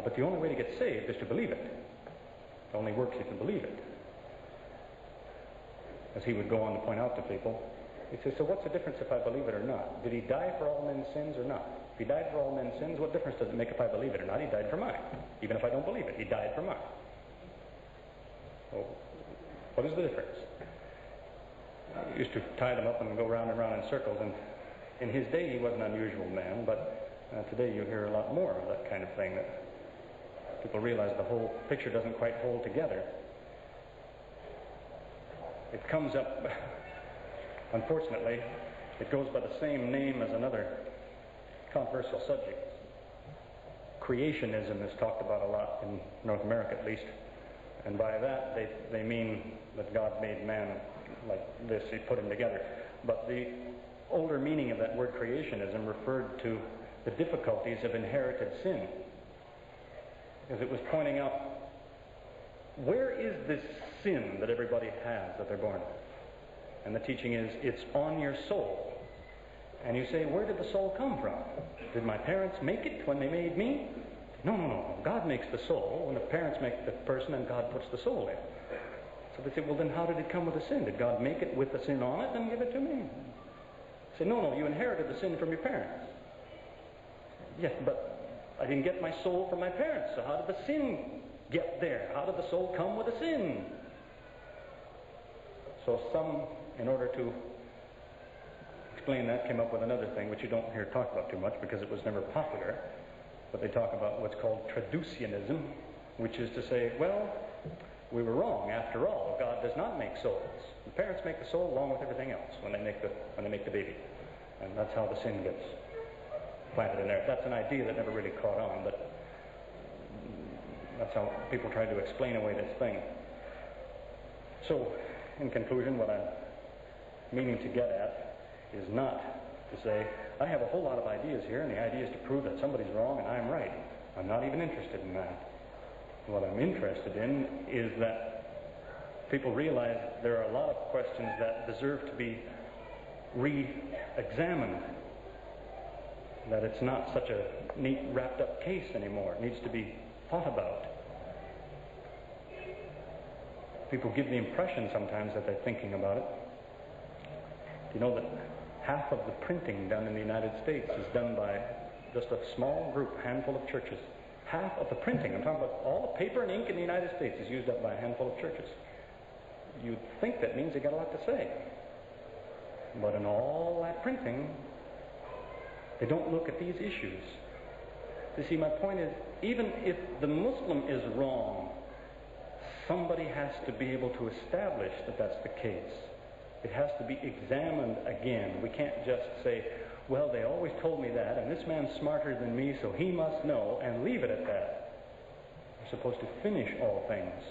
But the only way to get saved is to believe it. It only works if you believe it. As he would go on to point out to people, he says, so what's the difference if I believe it or not? Did he die for all men's sins or not? If he died for all men's sins, what difference does it make if I believe it or not? He died for mine. Even if I don't believe it, he died for mine. Well, what is the difference? He used to tie them up and go round and round in circles, and in his day he was an unusual man, but today you hear a lot more of that kind of thing, that people realize the whole picture doesn't quite hold together. It comes up, unfortunately, it goes by the same name as another controversial subject. Creationism is talked about a lot in North America, at least, and by that they mean that God made man like this, he put him together. But the older meaning of that word creationism referred to the difficulties of inherited sin, because it was pointing out, where is this sin that everybody has that they're born with? And the teaching is, it's on your soul. And you say, where did the soul come from? Did my parents make it when they made me? No. God makes the soul. When the parents make the person, and God puts the soul in. So they say, well, then how did it come with the sin? Did God make it with the sin on it and give it to me? Say, no, you inherited the sin from your parents. Yes, but I didn't get my soul from my parents, so how did the sin get there? How did the soul come with the sin? So some, in order to explain that, came up with another thing, which you don't hear talked about too much because it was never popular, but they talk about what's called traducianism, which is to say, well, we were wrong. After all, God does not make souls. The parents make the soul along with everything else when they make the baby, and that's how the sin gets planted in there. That's an idea that never really caught on, but that's how people try to explain away this thing. So, in conclusion, what I'm meaning to get at is not to say, I have a whole lot of ideas here, and the idea is to prove that somebody's wrong and I'm right. I'm not even interested in that. What I'm interested in is that people realize there are a lot of questions that deserve to be re-examined. That it's not such a neat, wrapped-up case anymore. It needs to be thought about. People give the impression sometimes that they're thinking about it. You know that half of the printing done in the United States is done by just a small group, handful of churches. Half of the printing, I'm talking about all the paper and ink in the United States, is used up by a handful of churches. You'd think that means they got a lot to say. But in all that printing, they don't look at these issues. You see, my point is, even if the Muslim is wrong, somebody has to be able to establish that that's the case. It has to be examined again. We can't just say, well, they always told me that, and this man's smarter than me, so he must know, and leave it at that. We're supposed to finish all things.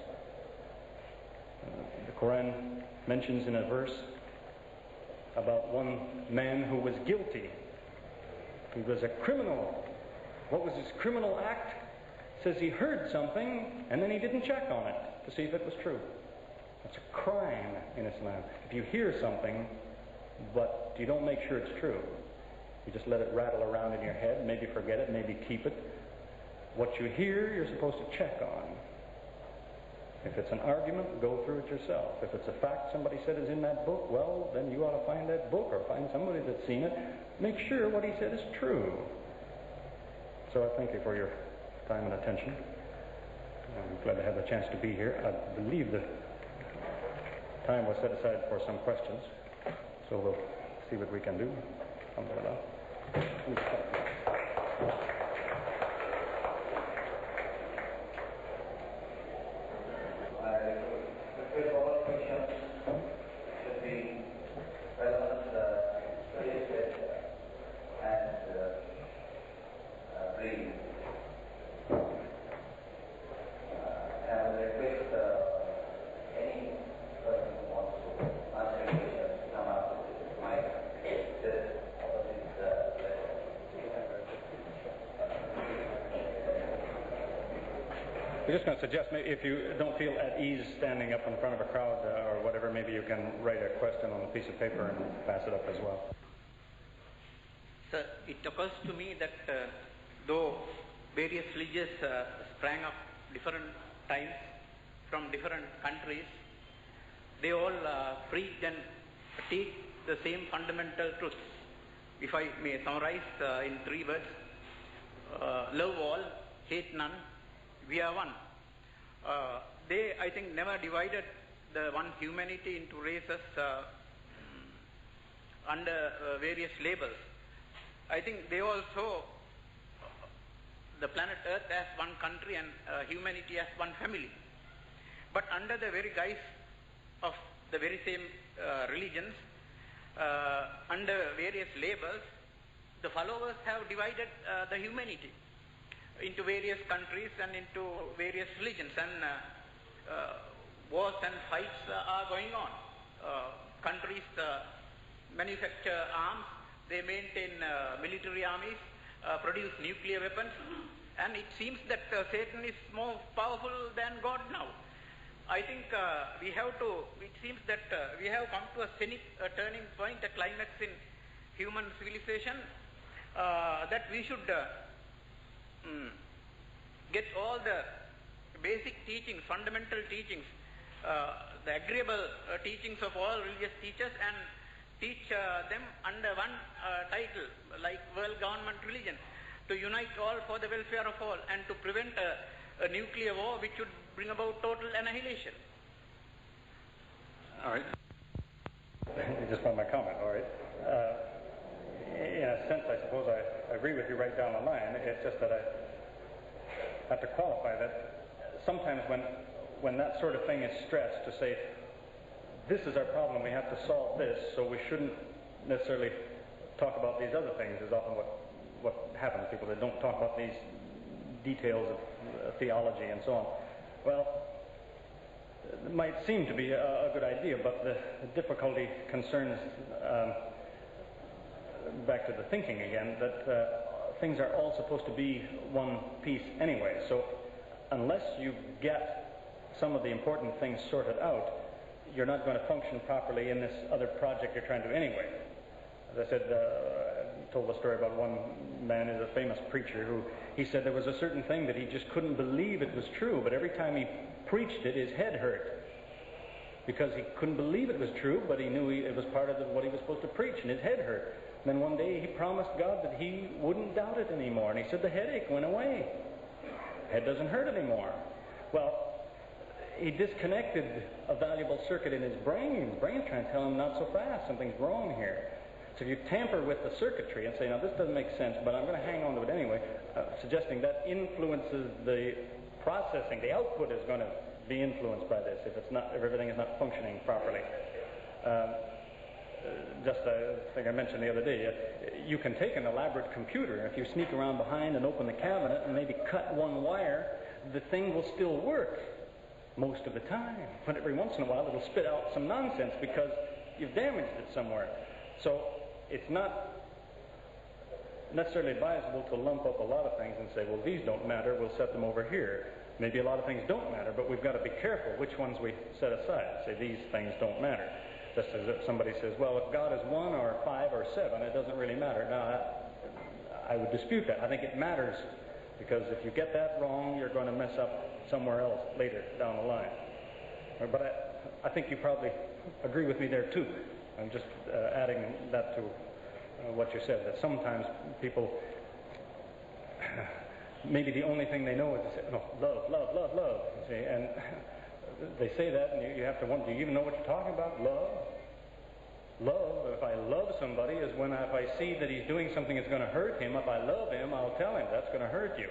The Quran mentions in a verse about one man who was guilty. He was a criminal. What was his criminal act? It says he heard something, and then he didn't check on it to see if it was true. That's a crime in Islam. If you hear something, but you don't make sure it's true, you just let it rattle around in your head, maybe forget it, maybe keep it. What you hear, you're supposed to check on. If it's an argument, go through it yourself. If it's a fact somebody said is in that book, well, then you ought to find that book or find somebody that's seen it. Make sure what he said is true. So I thank you for your time and attention. I'm glad to have the chance to be here. I believe the time was set aside for some questions, so we'll see what we can do. Alhamdulillah. All questions should be relevant to the related and brief. And I would request any person who wants to answer any questions to come up with my I'm just going to suggest, maybe if you don't feel at ease standing up in front of a crowd or whatever, maybe you can write a question on a piece of paper and pass it up as well. Sir, it occurs to me that though various religions sprang up different times from different countries. They all preach and teach the same fundamental truths. If I may summarize in 3 words, love all, hate none, we are one. They, I think, never divided the one humanity into races under various labels. I think they also the planet Earth as one country and humanity as one family. But under the very guise of the very same religions, under various labels, the followers have divided the humanity into various countries and into various religions, and wars and fights are going on. Countries manufacture arms, they maintain military armies, produce nuclear weapons, and it seems that Satan is more powerful than God now. I think it seems that we have come to a turning point, a climax in human civilization, that we should get all the basic teachings, fundamental teachings, the agreeable teachings of all religious teachers, and teach them under one title, like world government religion, to unite all for the welfare of all and to prevent a nuclear war which would bring about total annihilation. All right. Just one more comment, all right. In a sense, I suppose I agree with you right down the line. It's just that I have to qualify that sometimes when that sort of thing is stressed, to say, this is our problem, we have to solve this, so we shouldn't necessarily talk about these other things, is often what happens. People that don't talk about these details of theology and so on. Well, it might seem to be a good idea, but the difficulty concerns, back to the thinking again, that things are all supposed to be one piece anyway. So unless you get some of the important things sorted out, you're not going to function properly in this other project you're trying to do anyway. As I said, I told a story about one man who's a famous preacher who, he said there was a certain thing that he just couldn't believe it was true, but every time he preached it, his head hurt. Because he couldn't believe it was true, but he knew it was part of what he was supposed to preach, and his head hurt. And then one day he promised God that he wouldn't doubt it anymore, and he said the headache went away. Head doesn't hurt anymore. Well, he disconnected a valuable circuit in his brain. His brain's trying to tell him, not so fast, something's wrong here. So if you tamper with the circuitry and say, now this doesn't make sense, but I'm going to hang on to it anyway, suggesting that influences the processing, the output is going to be influenced by this if everything is not functioning properly. Just a thing I mentioned the other day, you can take an elaborate computer, and if you sneak around behind and open the cabinet and maybe cut one wire, the thing will still work most of the time. But every once in a while it'll spit out some nonsense because you've damaged it somewhere. So it's not necessarily advisable to lump up a lot of things and say, well, these don't matter, we'll set them over here. Maybe a lot of things don't matter, but we've got to be careful which ones we set aside. Say these things don't matter. Just as if somebody says, well, if God is 1 or 5 or 7, it doesn't really matter. Now, I would dispute that. I think it matters, because if you get that wrong, you're going to mess up somewhere else later down the line. But I think you probably agree with me there too. I'm just adding that to what you said, that sometimes people, maybe the only thing they know is to say, oh, love, love, love, love. See, and they say that, and you have to wonder, do you even know what you're talking about? Love? Love, if I love somebody, is when if I see that he's doing something that's going to hurt him, if I love him, I'll tell him that's going to hurt you.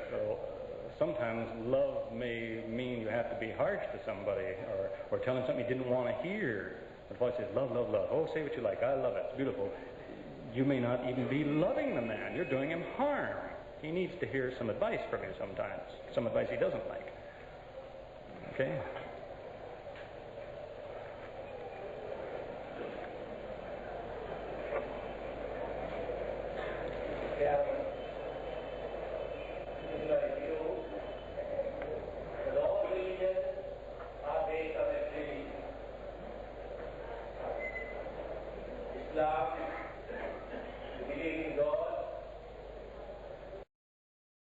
So sometimes love may mean you have to be harsh to somebody, or tell him something he didn't want to hear. But if I say, love, love, love, oh, say what you like, I love it, it's beautiful. You may not even be loving the man. You're doing him harm. He needs to hear some advice from you sometimes, some advice he doesn't like. Okay?